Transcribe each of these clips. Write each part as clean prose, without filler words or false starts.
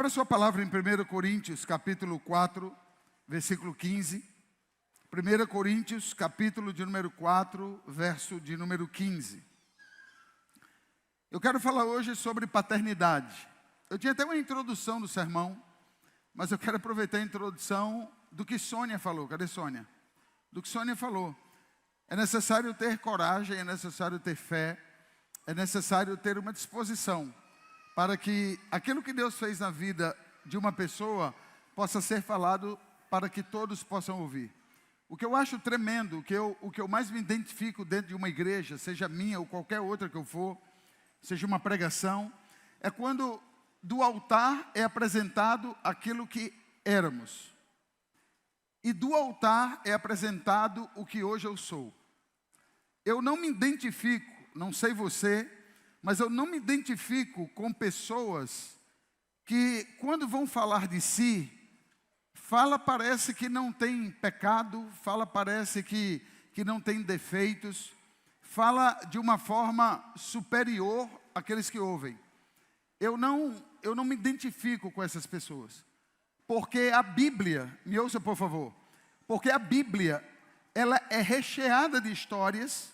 Abra sua palavra em 1 Coríntios, capítulo 4, versículo 15. 1 Coríntios, capítulo de número 4, verso de número 15. Eu quero falar hoje sobre paternidade. Eu tinha até uma introdução do sermão, mas eu quero aproveitar a introdução do que Sônia falou. Cadê Sônia? Do que Sônia falou. É necessário ter coragem, é necessário ter fé, é necessário ter uma disposição para que aquilo que Deus fez na vida de uma pessoa possa ser falado para que todos possam ouvir. O que eu acho tremendo, o que eu mais me identifico dentro de uma igreja, seja minha ou qualquer outra que eu for, seja uma pregação, é quando do altar é apresentado aquilo que éramos. E do altar é apresentado o que hoje eu sou. Eu não me identifico, não sei você, mas eu não me identifico com pessoas que, quando vão falar de si, parece que não tem pecado, parece que não tem defeitos, fala de uma forma superior àqueles que ouvem. Eu não me identifico com essas pessoas, porque a Bíblia, me ouça por favor, porque a Bíblia, ela é recheada de histórias,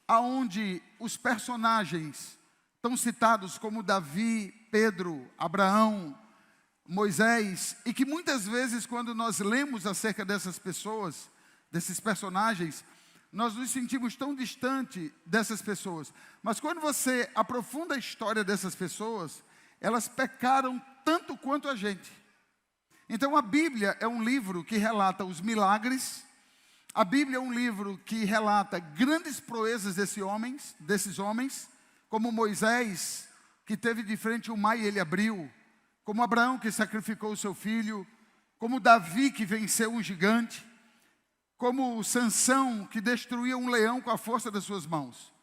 onde os personagens estão citados como Davi, Pedro, Abraão, Moisés, e que muitas vezes quando nós lemos acerca dessas pessoas, desses personagens, nós nos sentimos tão distante dessas pessoas. Mas quando você aprofunda a história dessas pessoas, elas pecaram tanto quanto a gente. Então a Bíblia é um livro que relata os milagres, a Bíblia é um livro que relata grandes proezas desses homens, como Moisés, que teve de frente o mar e ele abriu, como Abraão, que sacrificou o seu filho, como Davi, que venceu um gigante, como Sansão, que destruía um leão com a força das suas mãos.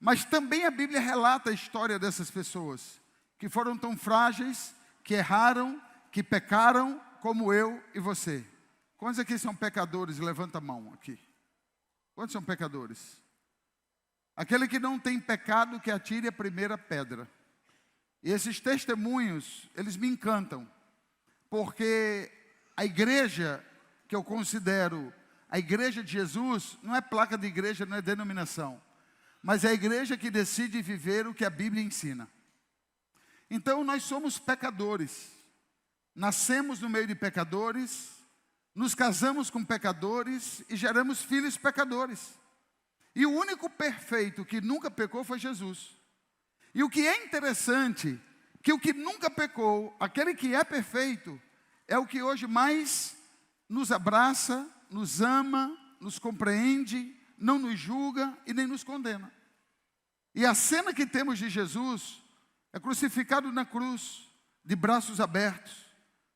Mas também a Bíblia relata a história dessas pessoas, que foram tão frágeis, que erraram, que pecaram, como eu e você. Quantos aqui são pecadores? Levanta a mão aqui. Quantos são pecadores? Aquele que não tem pecado, que atire a primeira pedra. E esses testemunhos, eles me encantam, porque a igreja que eu considero a igreja de Jesus, não é placa de igreja, não é denominação, mas é a igreja que decide viver o que a Bíblia ensina. Então nós somos pecadores, nascemos no meio de pecadores, nos casamos com pecadores e geramos filhos pecadores. E o único perfeito que nunca pecou foi Jesus. E o que é interessante, que o que nunca pecou, aquele que é perfeito, é o que hoje mais nos abraça, nos ama, nos compreende, não nos julga e nem nos condena. E a cena que temos de Jesus é crucificado na cruz, de braços abertos,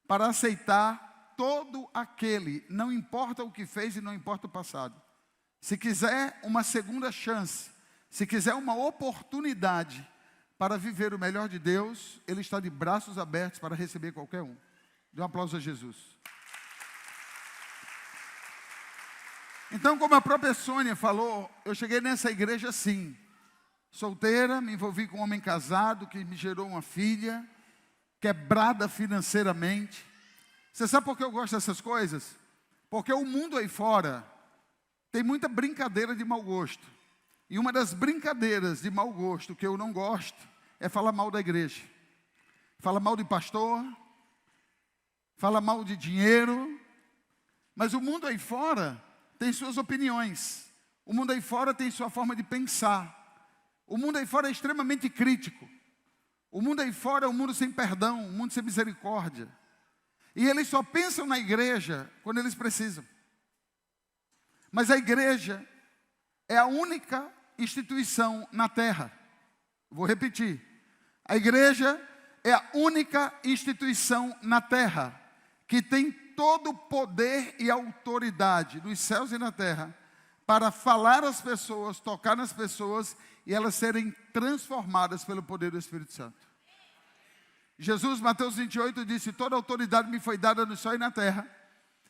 para aceitar todo aquele, não importa o que fez e não importa o passado. Se quiser uma segunda chance, se quiser uma oportunidade para viver o melhor de Deus, Ele está de braços abertos para receber qualquer um. Dê um aplauso a Jesus. Então, como a própria Sônia falou, eu cheguei nessa igreja assim, solteira, me envolvi com um homem casado, que me gerou uma filha, quebrada financeiramente. Você sabe por que eu gosto dessas coisas? Porque o mundo aí fora tem muita brincadeira de mau gosto. E uma das brincadeiras de mau gosto que eu não gosto é falar mal da igreja. Fala mal de pastor, fala mal de dinheiro. Mas o mundo aí fora tem suas opiniões. O mundo aí fora tem sua forma de pensar. O mundo aí fora é extremamente crítico. O mundo aí fora é um mundo sem perdão, um mundo sem misericórdia. E eles só pensam na igreja quando eles precisam. Mas a igreja é a única instituição na terra. Vou repetir. A igreja é a única instituição na terra que tem todo o poder e autoridade nos céus e na terra para falar às pessoas, tocar nas pessoas e elas serem transformadas pelo poder do Espírito Santo. Jesus, Mateus 28, disse: toda autoridade me foi dada no céu e na terra.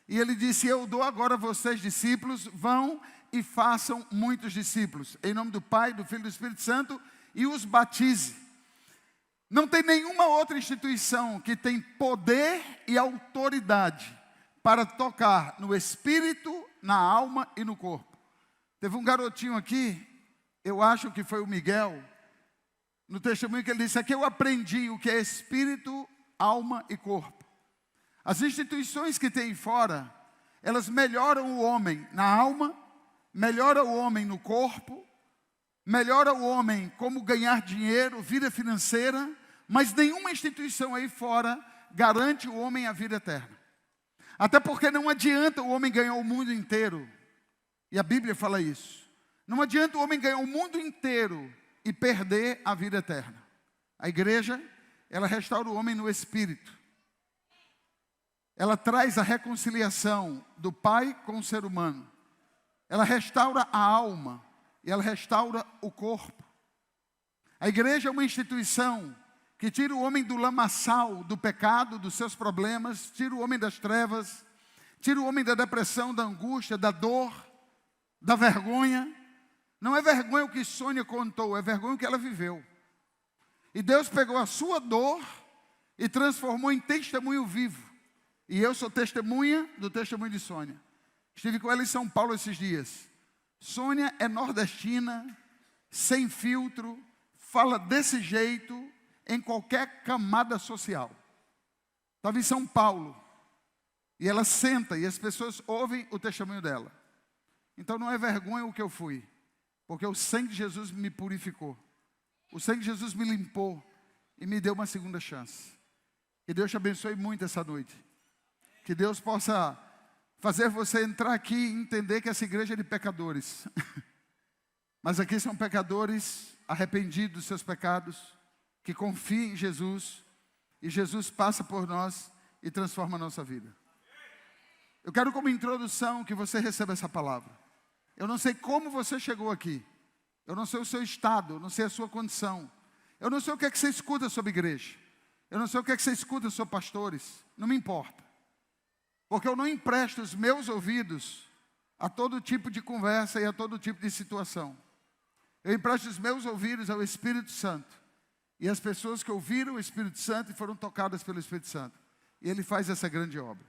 E ele disse: eu dou agora a vocês discípulos, vão e façam muitos discípulos, em nome do Pai, do Filho e do Espírito Santo, e os batize. Não tem nenhuma outra instituição que tem poder e autoridade para tocar no espírito, na alma e no corpo. Teve um garotinho aqui, eu acho que foi o Miguel, no testemunho que ele disse: aqui eu aprendi o que é espírito, alma e corpo. As instituições que tem fora, elas melhoram o homem na alma, melhoram o homem no corpo, melhoram o homem como ganhar dinheiro, vida financeira, mas nenhuma instituição aí fora garante o homem a vida eterna. Até porque não adianta o homem ganhar o mundo inteiro, e a Bíblia fala isso. Não adianta o homem ganhar o mundo inteiro e perder a vida eterna. A igreja, ela restaura o homem no espírito. Ela traz a reconciliação do Pai com o ser humano. Ela restaura a alma e ela restaura o corpo. A igreja é uma instituição que tira o homem do lamaçal, do pecado, dos seus problemas, tira o homem das trevas, tira o homem da depressão, da angústia, da dor, da vergonha. Não é vergonha o que Sônia contou, é vergonha o que ela viveu. E Deus pegou a sua dor e transformou em testemunho vivo. E eu sou testemunha do testemunho de Sônia. Estive com ela em São Paulo esses dias. Sônia é nordestina, sem filtro, fala desse jeito em qualquer camada social. Estava em São Paulo. E ela senta e as pessoas ouvem o testemunho dela. Então não é vergonha o que eu fui. Porque o sangue de Jesus me purificou. O sangue de Jesus me limpou e me deu uma segunda chance. Que Deus te abençoe muito essa noite. Que Deus possa fazer você entrar aqui e entender que essa igreja é de pecadores. Mas aqui são pecadores arrependidos dos seus pecados, que confiam em Jesus, e Jesus passa por nós e transforma a nossa vida. Eu quero como introdução que você receba essa palavra. Eu não sei como você chegou aqui. Eu não sei o seu estado, eu não sei a sua condição. Eu não sei o que é que você escuta sobre igreja. Eu não sei o que é que você escuta sobre pastores. Não me importa. Porque eu não empresto os meus ouvidos a todo tipo de conversa e a todo tipo de situação. Eu empresto os meus ouvidos ao Espírito Santo. E as pessoas que ouviram o Espírito Santo e foram tocadas pelo Espírito Santo. E Ele faz essa grande obra.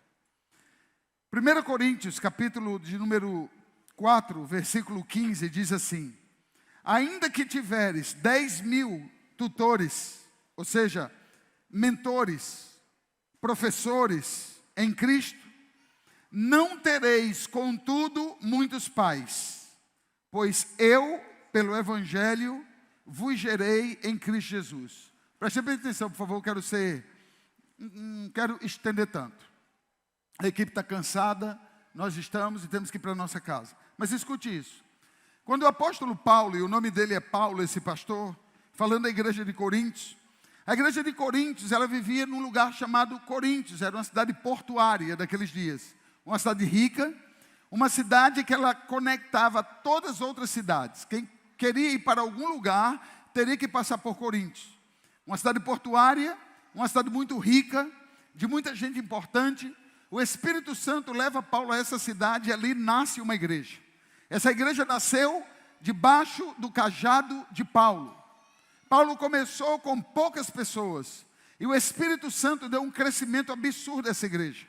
1 Coríntios, capítulo de número 4, versículo 15, diz assim: ainda que tiveres 10.000 tutores, ou seja, mentores, professores em Cristo, não tereis, contudo, muitos pais, pois eu, pelo Evangelho, vos gerei em Cristo Jesus. Preste bem atenção, por favor, não quero estender tanto. A equipe está cansada, nós estamos e temos que ir para a nossa casa. Mas escute isso. Quando o apóstolo Paulo, e o nome dele é Paulo, esse pastor, falando da igreja de Coríntios, a igreja de Coríntios, ela vivia num lugar chamado Coríntios, era uma cidade portuária daqueles dias. Uma cidade rica, uma cidade que ela conectava todas as outras cidades. Quem queria ir para algum lugar, teria que passar por Coríntios. Uma cidade portuária, uma cidade muito rica, de muita gente importante. O Espírito Santo leva Paulo a essa cidade e ali nasce uma igreja. Essa igreja nasceu debaixo do cajado de Paulo. Paulo começou com poucas pessoas. E o Espírito Santo deu um crescimento absurdo a essa igreja.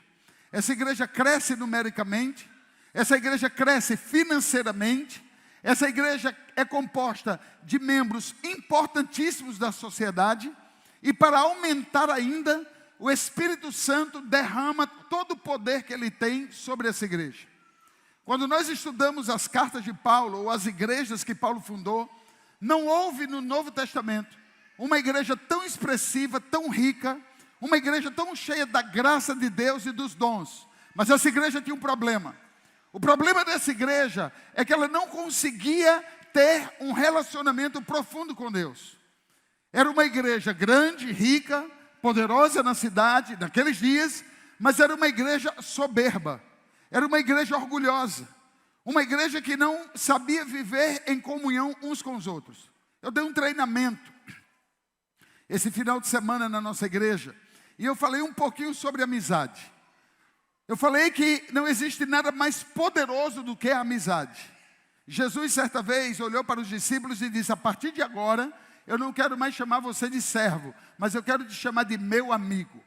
Essa igreja cresce numericamente. Essa igreja cresce financeiramente. Essa igreja é composta de membros importantíssimos da sociedade. E para aumentar ainda, o Espírito Santo derrama todo o poder que ele tem sobre essa igreja. Quando nós estudamos as cartas de Paulo, ou as igrejas que Paulo fundou, não houve no Novo Testamento uma igreja tão expressiva, tão rica, uma igreja tão cheia da graça de Deus e dos dons. Mas essa igreja tinha um problema. O problema dessa igreja é que ela não conseguia ter um relacionamento profundo com Deus. Era uma igreja grande, rica, poderosa na cidade, naqueles dias, mas era uma igreja soberba. Era uma igreja orgulhosa. Uma igreja que não sabia viver em comunhão uns com os outros. Eu dei um treinamento esse final de semana na nossa igreja. E eu falei um pouquinho sobre amizade. Eu falei que não existe nada mais poderoso do que a amizade. Jesus, certa vez, olhou para os discípulos e disse: a partir de agora, eu não quero mais chamar você de servo, mas eu quero te chamar de meu amigo.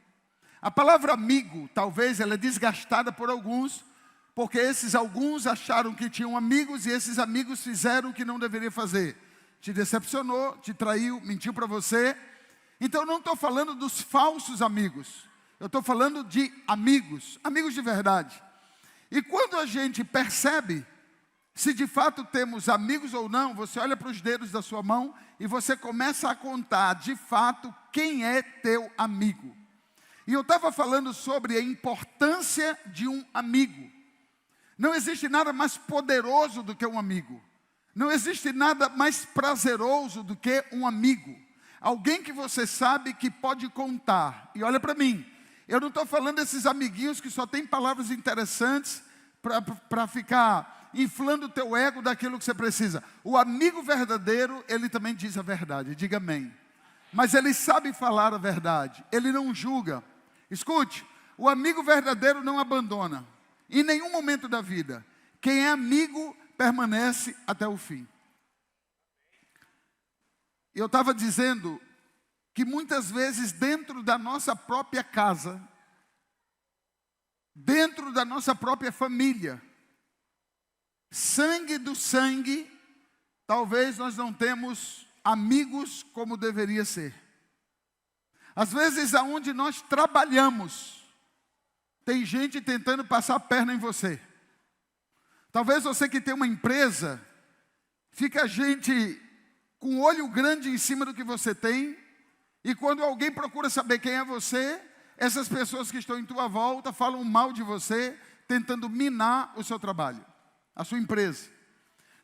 A palavra amigo, talvez ela é desgastada por alguns, porque esses alguns acharam que tinham amigos e esses amigos fizeram o que não deveria fazer. Te decepcionou, te traiu, mentiu para você. Então eu não estou falando dos falsos amigos. Eu estou falando de amigos, amigos de verdade. E quando a gente percebe se de fato temos amigos ou não, você olha para os dedos da sua mão e você começa a contar de fato quem é teu amigo. E eu estava falando sobre a importância de um amigo. Não existe nada mais poderoso do que um amigo. Não existe nada mais prazeroso do que um amigo. Alguém que você sabe que pode contar. E olha para mim, eu não estou falando desses amiguinhos que só tem palavras interessantes para ficar inflando o teu ego daquilo que você precisa. O amigo verdadeiro, ele também diz a verdade, diga amém. Mas ele sabe falar a verdade, ele não julga. Escute, o amigo verdadeiro não abandona, em nenhum momento da vida. Quem é amigo, permanece até o fim. Eu estava dizendo que muitas vezes dentro da nossa própria casa, dentro da nossa própria família, sangue do sangue, talvez nós não temos amigos como deveria ser. Às vezes aonde nós trabalhamos, tem gente tentando passar a perna em você. Talvez você que tem uma empresa, fica gente com um olho grande em cima do que você tem, e quando alguém procura saber quem é você, essas pessoas que estão em tua volta falam mal de você, tentando minar o seu trabalho, a sua empresa.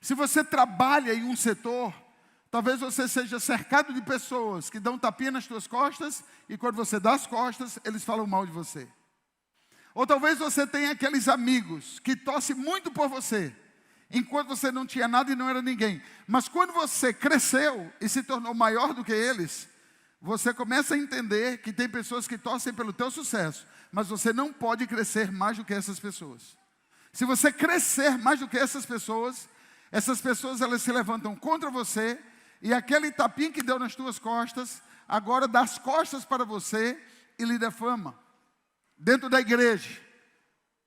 Se você trabalha em um setor, talvez você seja cercado de pessoas que dão tapinha nas tuas costas, e quando você dá as costas, eles falam mal de você. Ou talvez você tenha aqueles amigos que torcem muito por você, enquanto você não tinha nada e não era ninguém. Mas quando você cresceu e se tornou maior do que eles, você começa a entender que tem pessoas que torcem pelo teu sucesso, mas você não pode crescer mais do que essas pessoas. Se você crescer mais do que essas pessoas elas se levantam contra você, e aquele tapinha que deu nas tuas costas, agora dá as costas para você e lhe dá fama. Dentro da igreja,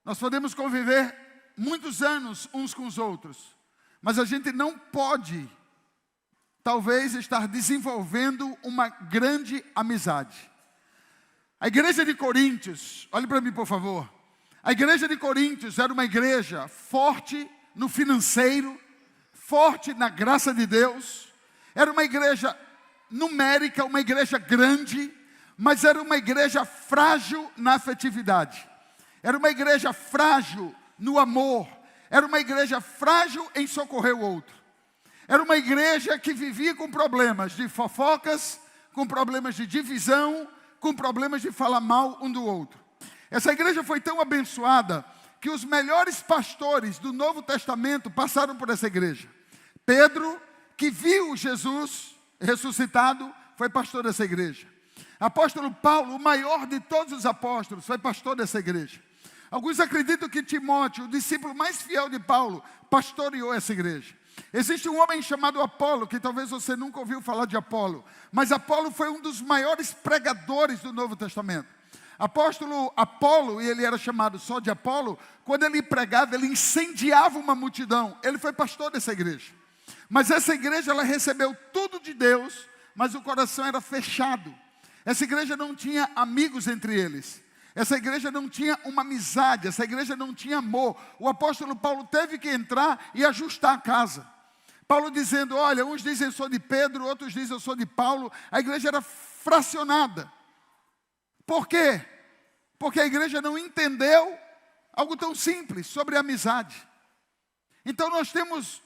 nós podemos conviver muitos anos uns com os outros, mas a gente não pode, talvez, estar desenvolvendo uma grande amizade. A igreja de Coríntios, olhe para mim por favor, a igreja de Coríntios era uma igreja forte no financeiro, forte na graça de Deus, era uma igreja numérica, uma igreja grande, mas era uma igreja frágil na afetividade, era uma igreja frágil no amor, era uma igreja frágil em socorrer o outro, era uma igreja que vivia com problemas de fofocas, com problemas de divisão, com problemas de falar mal um do outro. Essa igreja foi tão abençoada que os melhores pastores do Novo Testamento passaram por essa igreja. Pedro, que viu Jesus ressuscitado, foi pastor dessa igreja. Apóstolo Paulo, o maior de todos os apóstolos, foi pastor dessa igreja. Alguns acreditam que Timóteo, o discípulo mais fiel de Paulo, pastoreou essa igreja. Existe um homem chamado Apolo, que talvez você nunca ouviu falar de Apolo, mas Apolo foi um dos maiores pregadores do Novo Testamento. Apóstolo Apolo, e ele era chamado só de Apolo, quando ele pregava, ele incendiava uma multidão. Ele foi pastor dessa igreja. Mas essa igreja, ela recebeu tudo de Deus, mas o coração era fechado. Essa igreja não tinha amigos entre eles. Essa igreja não tinha uma amizade, essa igreja não tinha amor. O apóstolo Paulo teve que entrar e ajustar a casa. Paulo dizendo, olha, uns dizem eu sou de Pedro, outros dizem eu sou de Paulo. A igreja era fracionada. Por quê? Porque a igreja não entendeu algo tão simples sobre a amizade. Então nós temos,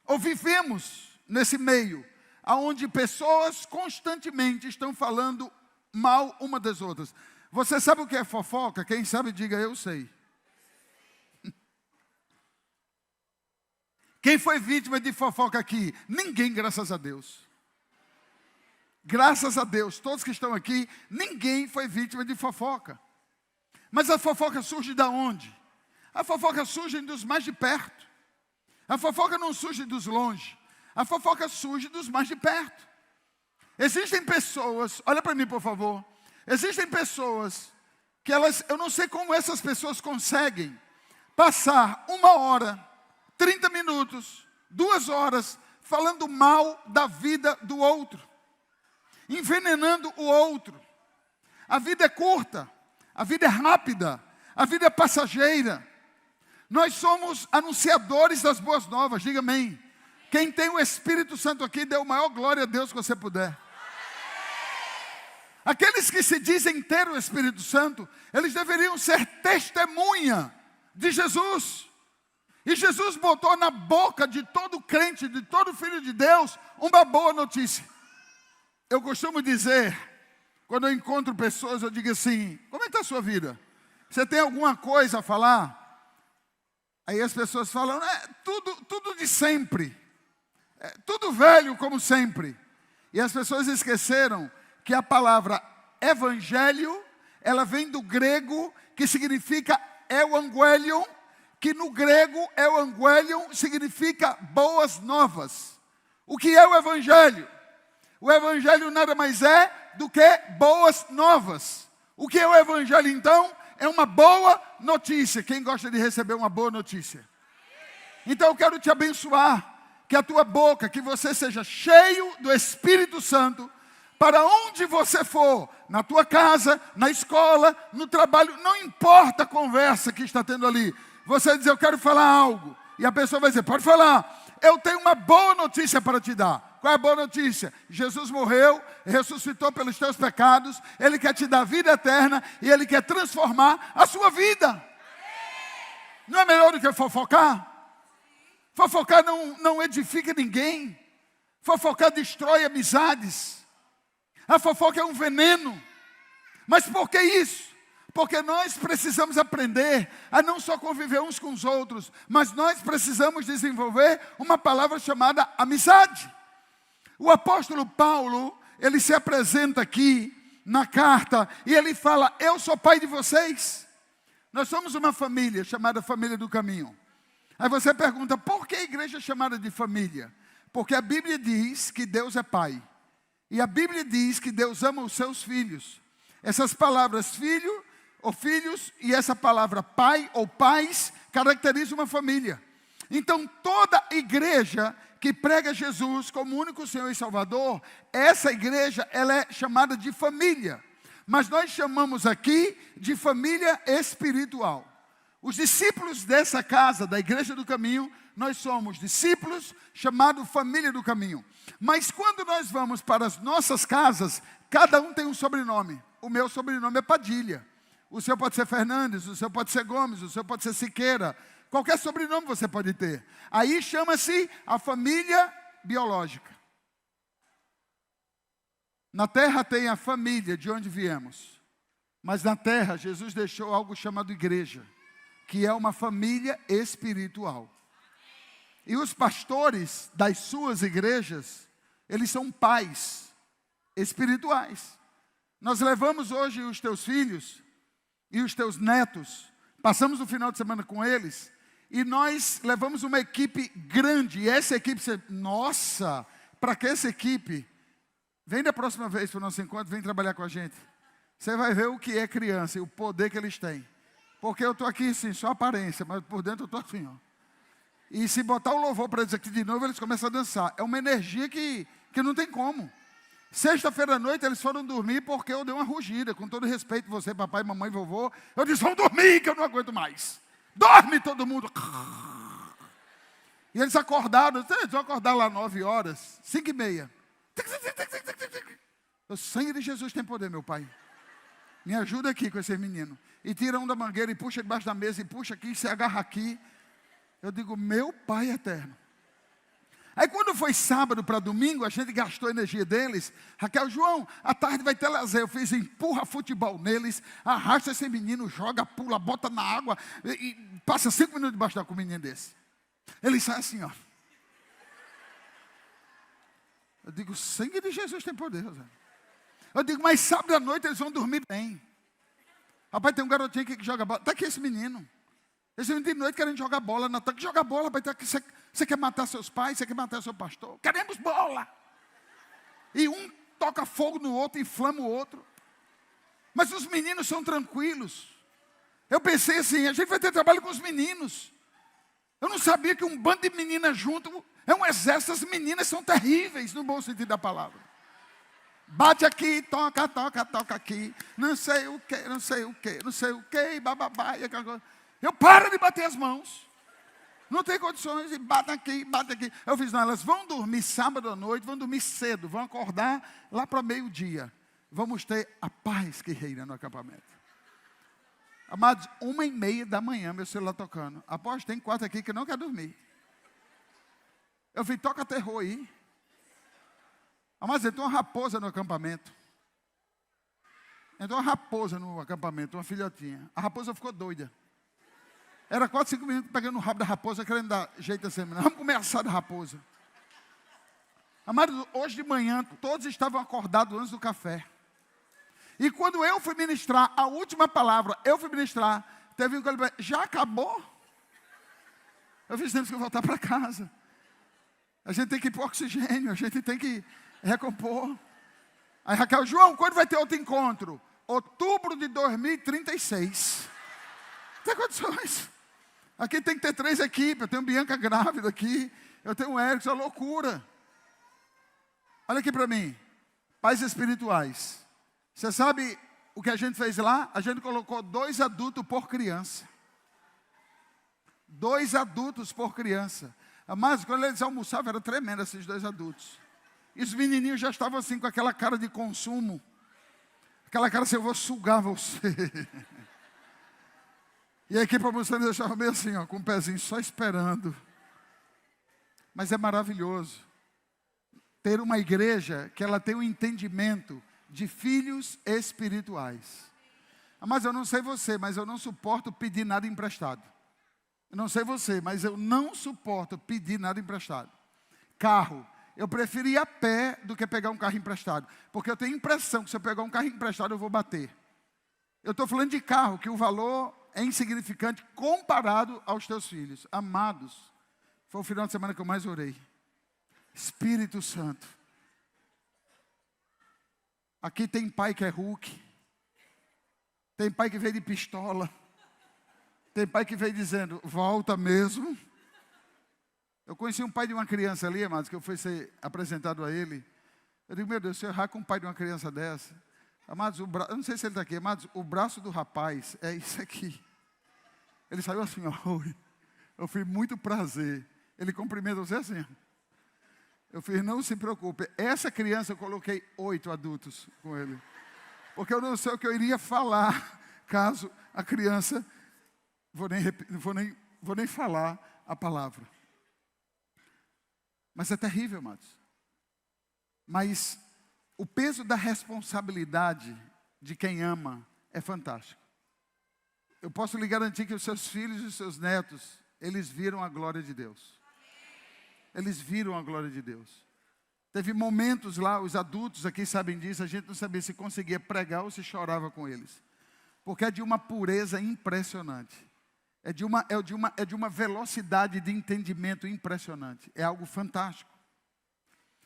ou vivemos nesse meio, onde pessoas constantemente estão falando mal uma das outras. Você sabe o que é fofoca? Quem sabe diga eu sei. Quem foi vítima de fofoca aqui? Ninguém, graças a Deus. Graças a Deus, todos que estão aqui, ninguém foi vítima de fofoca. Mas a fofoca surge de onde? A fofoca surge dos mais de perto. A fofoca não surge dos longe. A fofoca surge dos mais de perto. Existem pessoas, olha para mim por favor. Existem pessoas que eu não sei como essas pessoas conseguem passar 1 hora, 30 minutos, 2 horas, falando mal da vida do outro, envenenando o outro. A vida é curta, a vida é rápida, a vida é passageira. Nós somos anunciadores das boas novas, diga amém. Quem tem o Espírito Santo aqui, dê o maior glória a Deus que você puder. Aqueles que se dizem ter o Espírito Santo, eles deveriam ser testemunha de Jesus. E Jesus botou na boca de todo crente, de todo filho de Deus, uma boa notícia. Eu costumo dizer, quando eu encontro pessoas, eu digo assim: como é que está a sua vida? Você tem alguma coisa a falar? Aí as pessoas falam: tudo de sempre. Tudo velho como sempre. E as pessoas esqueceram que a palavra evangelho, ela vem do grego, que significa euangelion, que no grego euangelion significa boas novas. O que é o evangelho? O evangelho nada mais é do que boas novas. O que é o evangelho então? É uma boa notícia. Quem gosta de receber uma boa notícia? Então eu quero te abençoar, que a tua boca, que você seja cheio do Espírito Santo, para onde você for, na tua casa, na escola, no trabalho, não importa a conversa que está tendo ali, você diz: eu quero falar algo, e a pessoa vai dizer: pode falar, eu tenho uma boa notícia para te dar. Qual é a boa notícia? Jesus morreu, ressuscitou pelos teus pecados, Ele quer te dar vida eterna, e Ele quer transformar a sua vida. Não é melhor do que fofocar? Fofocar não edifica ninguém. Fofocar destrói amizades. A fofoca é um veneno. Mas por que isso? Porque nós precisamos aprender a não só conviver uns com os outros, mas nós precisamos desenvolver uma palavra chamada amizade. O apóstolo Paulo, ele se apresenta aqui na carta e ele fala: eu sou pai de vocês. Nós somos uma família chamada Família do Caminho. Aí você pergunta: por que a igreja é chamada de família? Porque a Bíblia diz que Deus é pai. E a Bíblia diz que Deus ama os seus filhos. Essas palavras filho ou filhos e essa palavra pai ou pais caracterizam uma família. Então toda igreja que prega Jesus como único Senhor e Salvador, essa igreja ela é chamada de família. Mas nós chamamos aqui de família espiritual. Os discípulos dessa casa, da Igreja do Caminho, nós somos discípulos chamados Família do Caminho. Mas quando nós vamos para as nossas casas, cada um tem um sobrenome. O meu sobrenome é Padilha. O seu pode ser Fernandes, o seu pode ser Gomes, o seu pode ser Siqueira. Qualquer sobrenome você pode ter. Aí chama-se a família biológica. Na terra tem a família de onde viemos. Mas na terra Jesus deixou algo chamado igreja, que é uma família espiritual. E os pastores das suas igrejas, eles são pais espirituais. Nós levamos hoje os teus filhos e os teus netos, passamos o final de semana com eles, e nós levamos uma equipe grande, e essa equipe, nossa, para que essa equipe? Vem da próxima vez para o nosso encontro, vem trabalhar com a gente. Você vai ver o que é criança e o poder que eles têm. Porque eu estou aqui, sim, só aparência, mas por dentro eu estou assim, ó. E se botar o louvor para eles aqui de novo, eles começam a dançar. É uma energia que não tem como. Sexta-feira à noite eles foram dormir porque eu dei uma rugida. Com todo respeito, você, papai, mamãe, vovô. Eu disse: vão dormir que eu não aguento mais. Dorme todo mundo. E eles acordaram. Eles vão acordar lá 9 horas, 5h30. O sangue de Jesus tem poder, meu pai. Me ajuda aqui com esse menino. E tira um da mangueira e puxa debaixo da mesa e puxa aqui e se agarra aqui. Eu digo: meu pai eterno. Aí quando foi sábado para domingo, a gente gastou a energia deles. Raquel: João, à tarde vai ter lazer. Eu fiz: empurra futebol neles, arrasta esse menino, joga, pula, bota na água e passa 5 minutos debaixo da com um menino desse. Ele sai assim, ó. Eu digo: sangue de Jesus tem poder, José. Eu digo: mas sábado à noite eles vão dormir bem. Rapaz, tem um garotinho aqui que joga bola. Está aqui esse menino. Esse menino de noite querendo jogar bola. Não, tá aqui jogar bola, rapaz. Tá aqui. Você quer matar seus pais? Você quer matar seu pastor? Queremos bola. E um toca fogo no outro, inflama o outro. Mas os meninos são tranquilos. Eu pensei assim, a gente vai ter trabalho com os meninos. Eu não sabia que um bando de meninas junto é um exército. As meninas são terríveis, no bom sentido da palavra. Bate aqui, toca aqui. Não sei o que, bababá. Eu paro de bater as mãos. Não tem condições, e bate aqui. Eu fiz, não, elas vão dormir sábado à noite, vão dormir cedo, vão acordar lá para meio-dia. Vamos ter a paz que reina no acampamento. Amados, 1h30 da manhã, meu celular tocando. Após, tem 4 aqui que não quer dormir. Eu falei, toca terror aí. Amados, entrou uma raposa no acampamento. Entrou uma raposa no acampamento, uma filhotinha. A raposa ficou doida. Era 4, 5 minutos pegando o rabo da raposa, querendo dar jeito assim. Vamos comer assado da raposa. Amados, hoje de manhã, todos estavam acordados antes do café. E quando eu fui ministrar, a última palavra, teve um que ele já acabou? Eu fiz, temos que voltar para casa. A gente tem que ir para o oxigênio, a gente tem que recompor. Aí Raquel, João, quando vai ter outro encontro? Outubro de 2036. Tem condições. Aqui tem que ter 3 equipes. Eu tenho Bianca grávida aqui. Eu tenho o Erickson, é loucura. Olha aqui para mim. Pais espirituais. Você sabe o que a gente fez lá? A gente colocou 2 adultos por criança. 2 adultos por criança. Mas quando eles almoçavam, era tremendo esses 2 adultos. E os menininhos já estavam assim, com aquela cara de consumo. Aquela cara assim, eu vou sugar você. E a equipe almoçando deixava meio assim, ó, com o pezinho só esperando. Mas é maravilhoso ter uma igreja que ela tem um entendimento de filhos espirituais. Mas eu não sei você, mas eu não suporto pedir nada emprestado. Eu não sei você, mas eu não suporto pedir nada emprestado. Carro, eu prefiro ir a pé do que pegar um carro emprestado. Porque eu tenho a impressão que se eu pegar um carro emprestado eu vou bater. Eu estou falando de carro, que o valor é insignificante comparado aos teus filhos. Amados, foi o final de semana que eu mais orei. Espírito Santo. Aqui tem pai que é Hulk. Tem pai que veio de pistola. Tem pai que veio dizendo, volta mesmo. Eu conheci um pai de uma criança ali, amados, que eu fui ser apresentado a ele. Eu digo, meu Deus, se eu errar com um pai de uma criança dessa... Amados, eu não sei se ele está aqui, amados, o braço do rapaz é isso aqui. Ele saiu assim, ó, oi. Eu fiz muito prazer. Ele cumprimenta você assim. Eu fiz, não se preocupe. Essa criança eu coloquei 8 adultos com ele. Porque eu não sei o que eu iria falar caso a criança, vou nem falar a palavra. Mas é terrível, amados. Mas o peso da responsabilidade de quem ama é fantástico. Eu posso lhe garantir que os seus filhos e os seus netos, eles viram a glória de Deus. Eles viram a glória de Deus. Teve momentos lá, os adultos aqui sabem disso, a gente não sabia se conseguia pregar ou se chorava com eles. Porque é de uma pureza impressionante. É de uma velocidade de entendimento impressionante. É algo fantástico.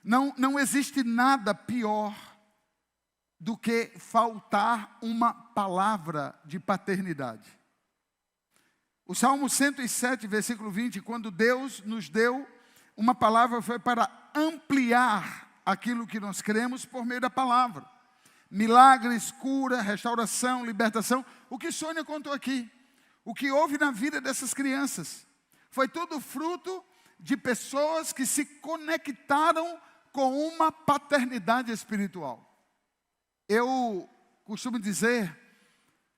Não existe nada pior do que faltar uma palavra de paternidade. O Salmo 107, versículo 20, quando Deus nos deu uma palavra, foi para ampliar aquilo que nós cremos por meio da palavra. Milagres, cura, restauração, libertação. O que Sônia contou aqui, o que houve na vida dessas crianças, foi tudo fruto de pessoas que se conectaram com uma paternidade espiritual. Eu costumo dizer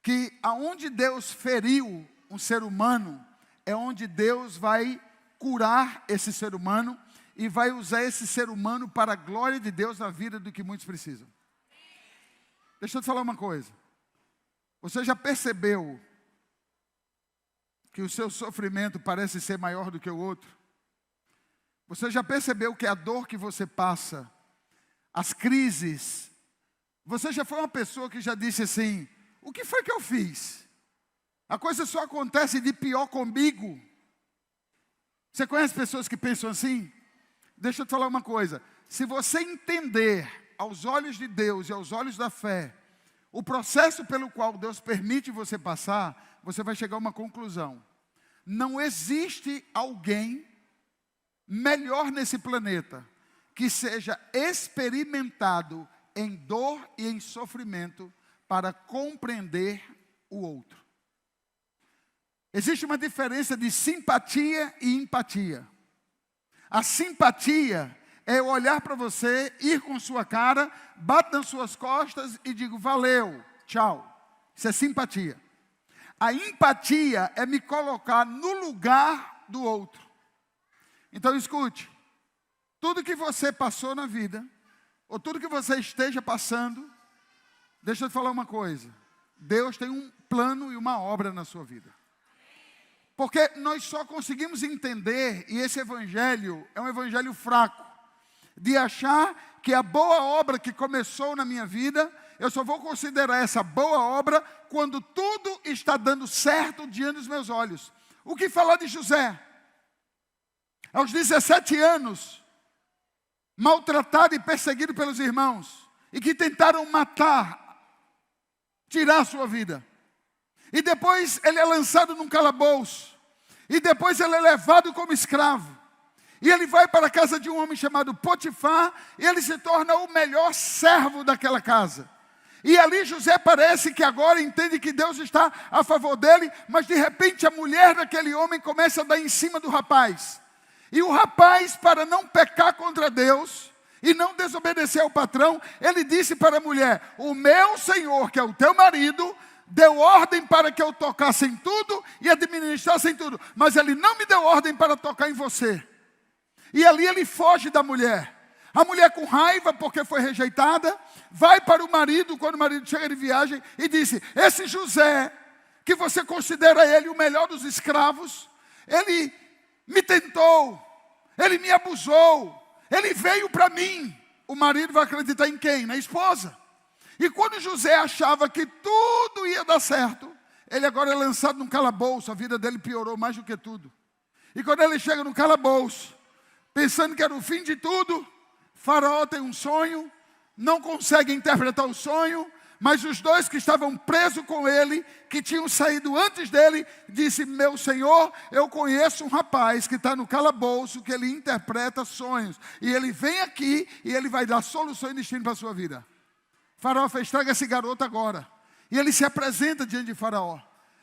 que aonde Deus feriu um ser humano, é onde Deus vai curar esse ser humano e vai usar esse ser humano para a glória de Deus na vida do que muitos precisam. Deixa eu te falar uma coisa. Você já percebeu que o seu sofrimento parece ser maior do que o outro? Você já percebeu que a dor que você passa, as crises, você já foi uma pessoa que já disse assim, o que foi que eu fiz? A coisa só acontece de pior comigo. Você conhece pessoas que pensam assim? Deixa eu te falar uma coisa. Se você entender aos olhos de Deus e aos olhos da fé, o processo pelo qual Deus permite você passar, você vai chegar a uma conclusão. Não existe alguém melhor nesse planeta que seja experimentado em dor e em sofrimento para compreender o outro. Existe uma diferença de simpatia e empatia. A simpatia é eu olhar para você, ir com sua cara, bato nas suas costas e digo, valeu, tchau. Isso é simpatia. A empatia é me colocar no lugar do outro. Então escute, tudo que você passou na vida, ou tudo que você esteja passando, deixa eu te falar uma coisa. Deus tem um plano e uma obra na sua vida. Porque nós só conseguimos entender, e esse evangelho é um evangelho fraco, de achar que a boa obra que começou na minha vida, eu só vou considerar essa boa obra quando tudo está dando certo diante dos meus olhos. O que falar de José? Aos 17 anos, maltratado e perseguido pelos irmãos, e que tentaram matar, tirar a sua vida. E depois ele é lançado num calabouço, e depois ele é levado como escravo. E ele vai para a casa de um homem chamado Potifar, e ele se torna o melhor servo daquela casa. E ali José parece que agora entende que Deus está a favor dele, mas de repente a mulher daquele homem começa a dar em cima do rapaz. E o rapaz, para não pecar contra Deus e não desobedecer ao patrão, ele disse para a mulher, o meu senhor, que é o teu marido, deu ordem para que eu tocasse em tudo e administrasse em tudo, mas ele não me deu ordem para tocar em você. E ali ele foge da mulher. A mulher, com raiva porque foi rejeitada, vai para o marido quando o marido chega de viagem e disse, esse José, que você considera ele o melhor dos escravos, ele me tentou, ele me abusou, ele veio para mim. O marido vai acreditar em quem? Na esposa. E quando José achava que tudo ia dar certo, ele agora é lançado num calabouço, a vida dele piorou mais do que tudo. E quando ele chega no calabouço, pensando que era o fim de tudo, Faraó tem um sonho, não consegue interpretar o sonho, mas os dois que estavam presos com ele, que tinham saído antes dele, disse, meu senhor, eu conheço um rapaz que está no calabouço, que ele interpreta sonhos, e ele vem aqui e ele vai dar solução e destino para a sua vida. Faraó fez, traga esse garoto agora. E ele se apresenta diante de Faraó.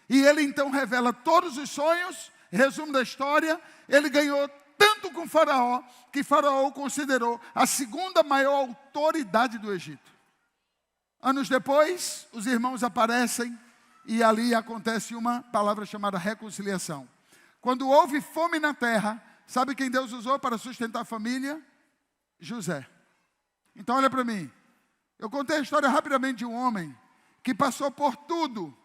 E ele então revela todos os sonhos, resumo da história, ele ganhou tanto com Faraó, que Faraó o considerou a segunda maior autoridade do Egito. Anos depois, os irmãos aparecem e ali acontece uma palavra chamada reconciliação. Quando houve fome na terra, sabe quem Deus usou para sustentar a família? José. Então olha para mim. Eu contei a história rapidamente de um homem que passou por tudo.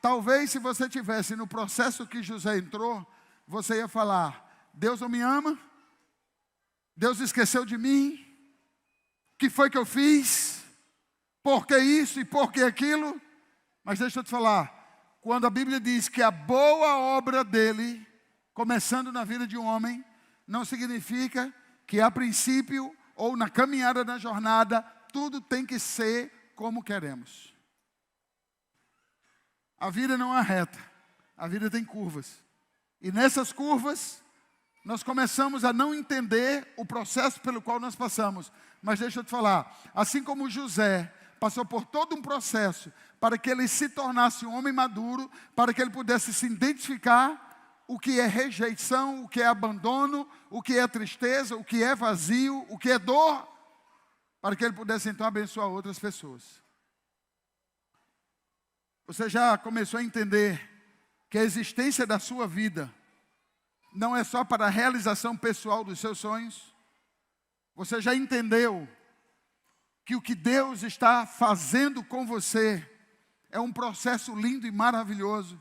Talvez se você tivesse no processo que José entrou, você ia falar, Deus não me ama? Deus esqueceu de mim? O que foi que eu fiz? Por que isso e por que aquilo? Mas deixa eu te falar, quando a Bíblia diz que a boa obra dele, começando na vida de um homem, não significa que a princípio ou na caminhada da jornada, tudo tem que ser como queremos. A vida não é reta, a vida tem curvas. E nessas curvas, nós começamos a não entender o processo pelo qual nós passamos. Mas deixa eu te falar, assim como José passou por todo um processo para que ele se tornasse um homem maduro, para que ele pudesse se identificar o que é rejeição, o que é abandono, o que é tristeza, o que é vazio, o que é dor, para que ele pudesse então abençoar outras pessoas. Você já começou a entender que a existência da sua vida não é só para a realização pessoal dos seus sonhos? Você já entendeu que o que Deus está fazendo com você é um processo lindo e maravilhoso,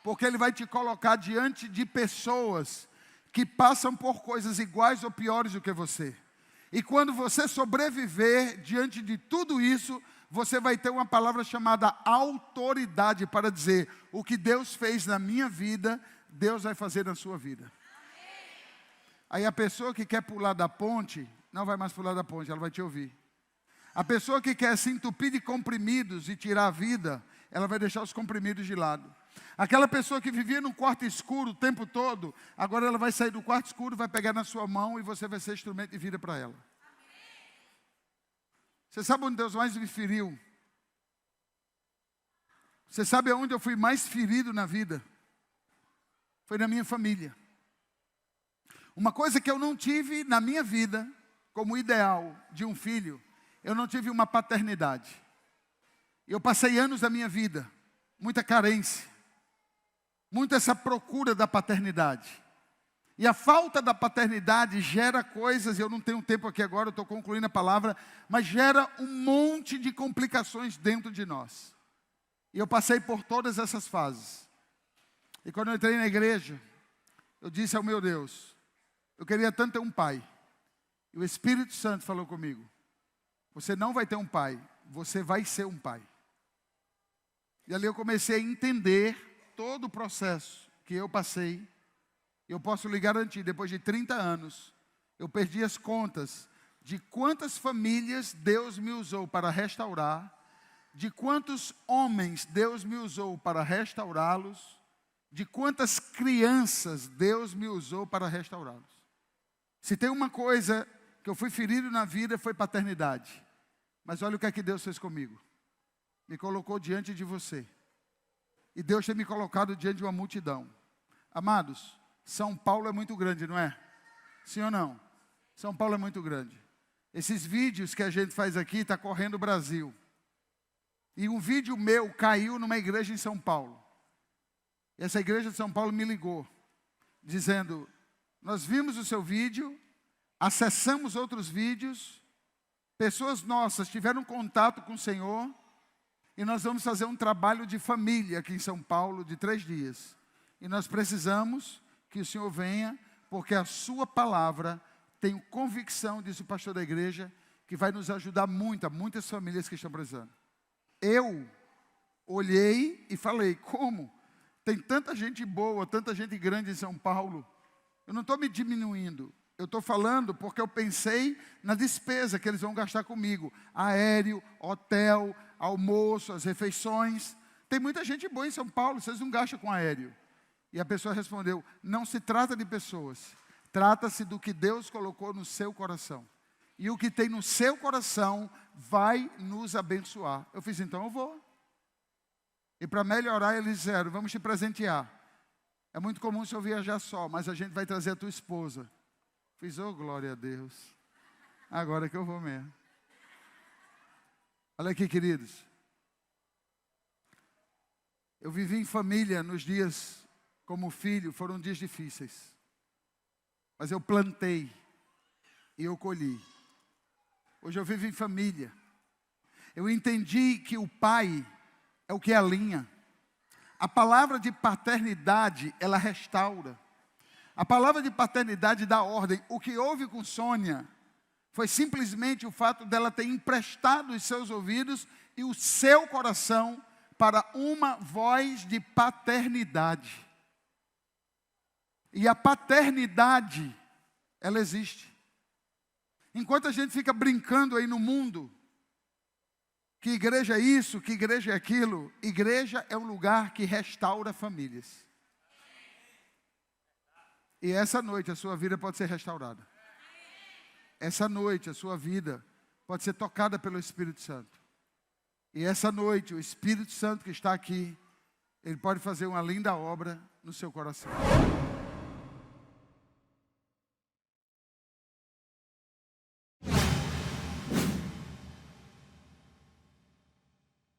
porque Ele vai te colocar diante de pessoas que passam por coisas iguais ou piores do que você. E quando você sobreviver diante de tudo isso, você vai ter uma palavra chamada autoridade para dizer, o que Deus fez na minha vida, Deus vai fazer na sua vida. Aí a pessoa que quer pular da ponte, não vai mais pular da ponte, ela vai te ouvir. A pessoa que quer se entupir de comprimidos e tirar a vida, ela vai deixar os comprimidos de lado. Aquela pessoa que vivia num quarto escuro o tempo todo, agora ela vai sair do quarto escuro, vai pegar na sua mão e você vai ser instrumento de vida para ela. Você sabe onde Deus mais me feriu? Você sabe aonde eu fui mais ferido na vida? Foi na minha família. Uma coisa que eu não tive na minha vida, como ideal de um filho, eu não tive uma paternidade. Eu passei anos da minha vida, muita carência, muito essa procura da paternidade. E a falta da paternidade gera coisas, eu não tenho tempo aqui agora, eu estou concluindo a palavra, mas gera um monte de complicações dentro de nós. E eu passei por todas essas fases. E quando eu entrei na igreja, eu disse ao meu Deus, eu queria tanto ter um pai. E o Espírito Santo falou comigo, você não vai ter um pai, você vai ser um pai. E ali eu comecei a entender todo o processo que eu passei. Eu posso lhe garantir, depois de 30 anos, eu perdi as contas de quantas famílias Deus me usou para restaurar, de quantos homens Deus me usou para restaurá-los, de quantas crianças Deus me usou para restaurá-los. Se tem uma coisa que eu fui ferido na vida, foi paternidade. Mas olha o que é que Deus fez comigo. Me colocou diante de você. E Deus tem me colocado diante de uma multidão. Amados, São Paulo é muito grande, não é? Sim ou não? São Paulo é muito grande. Esses vídeos que a gente faz aqui, está correndo o Brasil. E um vídeo meu caiu numa igreja em São Paulo. E essa igreja de São Paulo me ligou, dizendo, nós vimos o seu vídeo, acessamos outros vídeos, pessoas nossas tiveram contato com o Senhor, e nós vamos fazer um trabalho de família aqui em São Paulo, de 3 dias. E nós precisamos que o Senhor venha, porque a sua palavra, tenho convicção, disse o pastor da igreja, que vai nos ajudar muito, a muitas famílias que estão precisando. Eu olhei e falei, como? Tem tanta gente boa, tanta gente grande em São Paulo. Eu não estou me diminuindo. Eu estou falando porque eu pensei na despesa que eles vão gastar comigo. Aéreo, hotel, almoço, as refeições. Tem muita gente boa em São Paulo, vocês não gastam com aéreo. E a pessoa respondeu, não se trata de pessoas. Trata-se do que Deus colocou no seu coração. E o que tem no seu coração vai nos abençoar. Eu fiz, então eu vou. E para melhorar, eles disseram, vamos te presentear. É muito comum o senhor viajar só, mas a gente vai trazer a tua esposa. Fiz, oh glória a Deus. Agora que eu vou mesmo. Olha aqui, queridos. Eu vivi em família nos dias como filho, foram dias difíceis. Mas eu plantei e eu colhi. Hoje eu vivo em família. Eu entendi que o pai é o que alinha. A palavra de paternidade, ela restaura. A palavra de paternidade dá ordem. O que houve com Sônia foi simplesmente o fato dela ter emprestado os seus ouvidos e o seu coração para uma voz de paternidade. E a paternidade, ela existe. Enquanto a gente fica brincando aí no mundo, que igreja é isso, que igreja é aquilo, igreja é um lugar que restaura famílias. E essa noite a sua vida pode ser restaurada. Essa noite a sua vida pode ser tocada pelo Espírito Santo. E essa noite o Espírito Santo que está aqui, ele pode fazer uma linda obra no seu coração.